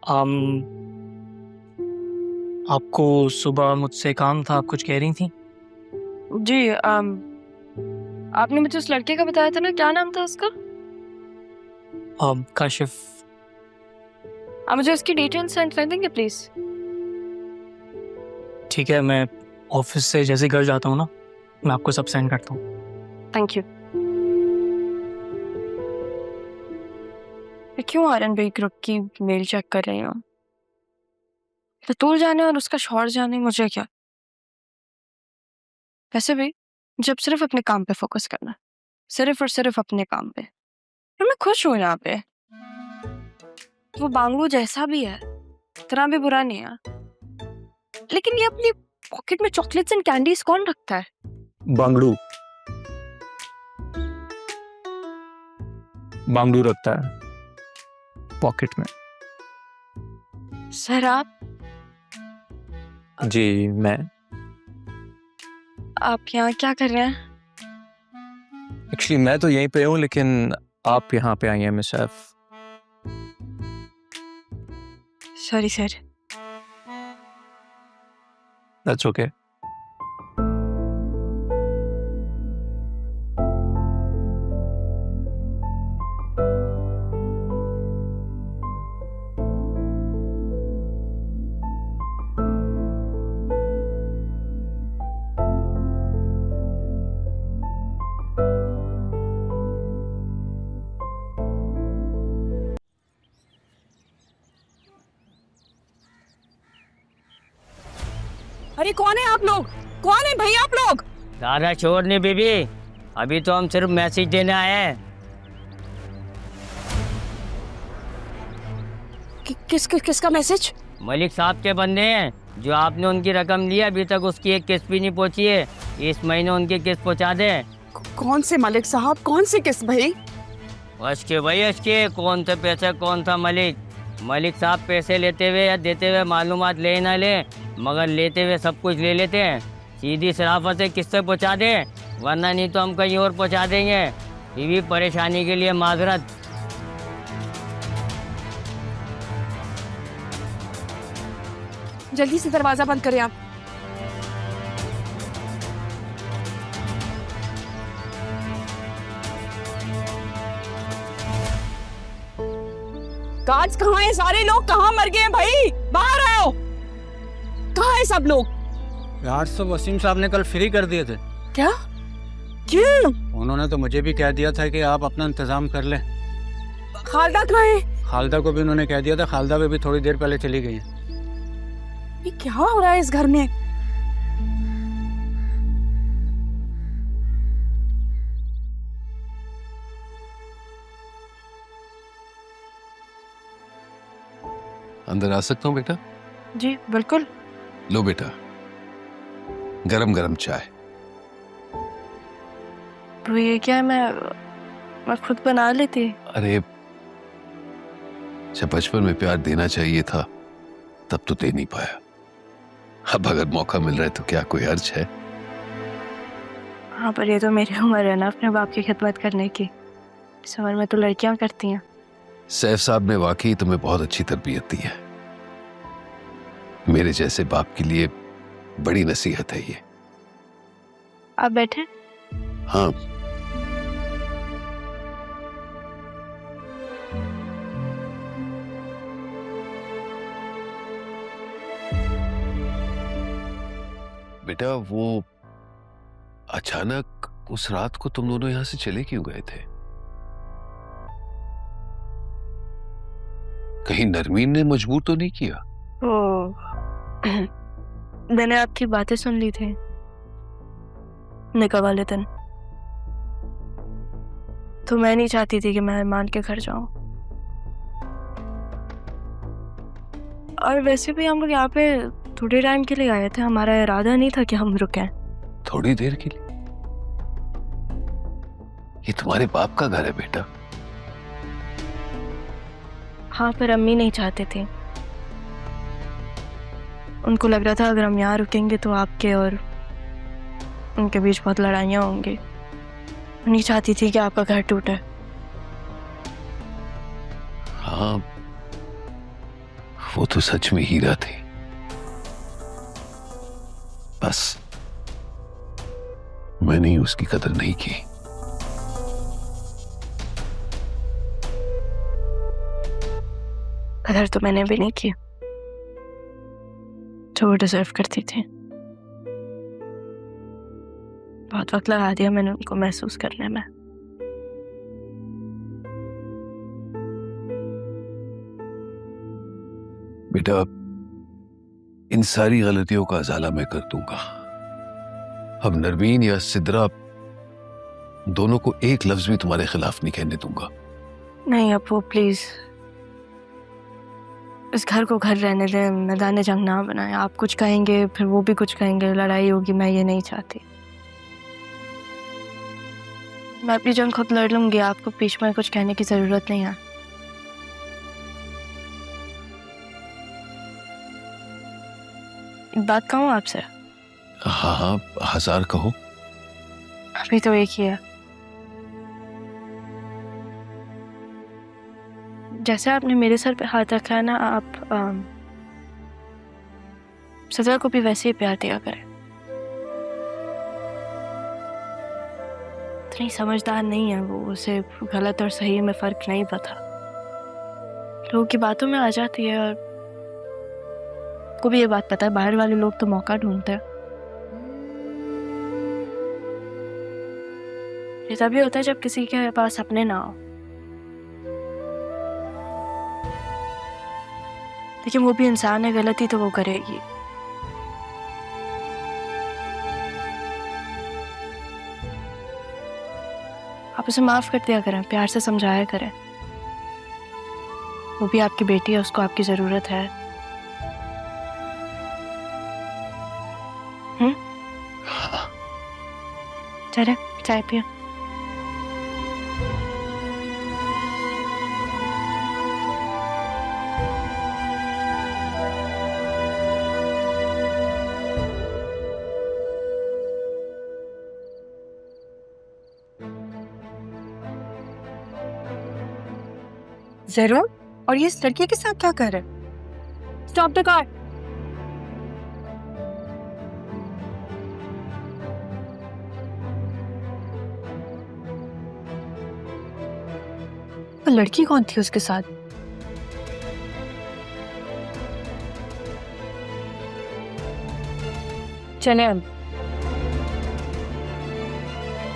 आम, आपको सुबह मुझसे काम था, आप कुछ कह रही थी? जी आपने मुझे उस लड़के का बताया था ना, क्या नाम था उसका? काशिफ। आप मुझे उसकी डिटेल्स सेंड कर देंगे प्लीज? ठीक है, मैं ऑफिस से जैसे घर जाता हूँ ना, मैं आपको सब सेंड करता हूँ। Thank you. क्यों आर्यन भाई ग्रुप की मेल चेक कर रही हूँ? रतूल जाने और उसका शौहर जाने, मुझे क्या। वैसे भी जब सिर्फ अपने काम पे फोकस करना, सिर्फ और सिर्फ अपने काम पे, और मैं खुश हूँ यहाँ पे। वो बांगड़ू जैसा भी है, इतना भी बुरा नहीं है, लेकिन ये अपनी पॉकेट में चॉकलेट्स एंड कैंडीज कौन रखता है? बांगड़ू बांगड़ू रखता है पॉकेट में। सर आप जी, मैं आप यहाँ क्या कर रहे हैं? एक्चुअली मैं तो यहीं पे हूँ, लेकिन आप यहाँ पे आई हैं miss Saif. Sorry sir. That's okay. अरे कौन है आप लोग? कौन है भाई आप लोग? दादा शोर नहीं बीबी, अभी तो हम सिर्फ मैसेज देने आए हैं। किसका मैसेज? मलिक साहब के बंदे हैं, जो आपने उनकी रकम ली, अभी तक उसकी एक किस्त भी नहीं पहुंची है। इस महीने उनकी किस्त पहुंचा दे। कौन से मलिक साहब, कौन सी किस्त भाई? अशके भाई अशके, कौन सा पैसा कौन सा मलिक। मलिक साहब पैसे लेते हुए या देते हुए मालूमात ले ना ले, मगर लेते हुए सब कुछ ले लेते हैं। सीधी शराफत से किस्त पहुंचा दे, वरना नहीं तो हम कहीं और पहुंचा देंगे। बीवी परेशानी के लिए माजरत। जल्दी से दरवाजा बंद करें आप। गार्ड्स कहाँ हैं? सारे लोग कहाँ मर गए हैं भाई? बाहर आओ। कहाँ हैं सब लोग? गार्ड्स तो वसीम साहब ने कल फ्री कर दिए थे। क्या? क्यों? उन्होंने तो मुझे भी कह दिया था कि आप अपना इंतजाम कर लें। खालदा कहाँ है? खालदा को भी उन्होंने कह दिया था, खालदा भी थोड़ी देर पहले चली गई है। ये क्या हो रहा है इस घर में? अंदर आ सकता हूँ बेटा? जी बिल्कुल। लो बेटा, गरम गरम चाय। तो ये क्या है, मैं खुद बना लेती। अरे जब बचपन में प्यार देना चाहिए था तब तो दे नहीं पाया। अब अगर मौका मिल रहा है तो क्या कोई अर्ज है? हाँ, पर ये तो मेरी उम्र है ना अपने बाप की खिदमत करने की। इस उम्र में तो लड़कियां करती हैं। सैफ साहब ने वाकई तुम्हें बहुत अच्छी तरबियत दी है। मेरे जैसे बाप के लिए बड़ी नसीहत है ये। आप बैठे। हाँ, बेटा वो अचानक उस रात को तुम दोनों यहां से चले क्यों गए थे? कहीं नरमीन ने मजबूर तो नहीं किया? मैंने आपकी बातें सुन ली थी निकाह वाले दिन, तो मैं नहीं चाहती थी कि मैं अरमान के घर जाऊं। और वैसे भी हम लोग यहाँ पे थोड़े टाइम के लिए आए थे, हमारा इरादा नहीं था कि हम रुकें। थोड़ी देर के लिए? ये तुम्हारे बाप का घर है बेटा। हाँ, पर अम्मी नहीं चाहते थे। उनको लग रहा था अगर हम यहाँ रुकेंगे तो आपके और उनके बीच बहुत लड़ाइयाँ होंगी। नहीं चाहती थी कि आपका घर टूटे। हाँ, वो तो सच में हीरा थी। बस मैंने ही उसकी कदर नहीं की। कदर तो मैंने भी नहीं की जो वो डिजर्व करती थी। बहुत वक्त लगा दिया मैंने उनको महसूस करने में। बेटा, इन सारी गलतियों का अजाला मैं कर दूंगा। अब नरवीन या सिद्रा दोनों को एक लफ्ज भी तुम्हारे खिलाफ नहीं कहने दूंगा। नहीं अपू प्लीज, इस घर को घर रहने दें, मैदान जंग ना बनाए। आप कुछ कहेंगे फिर वो भी कुछ कहेंगे, लड़ाई होगी, मैं ये नहीं चाहती। मैं अपनी जंग खुद लड़ लूंगी, आपको बीच में कुछ कहने की जरूरत नहीं है। एक बात कहूँ आपसे? हाँ हाँ, 1000 कहो। अभी तो एक ही है। जैसे आपने मेरे सर पे हाथ रखा है ना, आप सजा को भी वैसे ही प्यार दिया करें। इतनी समझदार नहीं है वो, उसे गलत और सही में फर्क नहीं पता। लोगों की बातों में आ जाती है। और को भी ये बात पता है, बाहर वाले लोग तो मौका ढूंढते हैं। ये तभी होता है जब किसी के पास अपने ना हो। लेकिन वो भी इंसान है, गलती तो वो करेगी। आप उसे माफ कर दिया करें, प्यार से समझाया करें। वो भी आपकी बेटी है, उसको आपकी जरूरत है। चले चाय पियो। जरूर। और ये इस लड़की के साथ क्या कर रहे हैं? Stop the car. वो लड़की कौन थी उसके साथ? चले अब।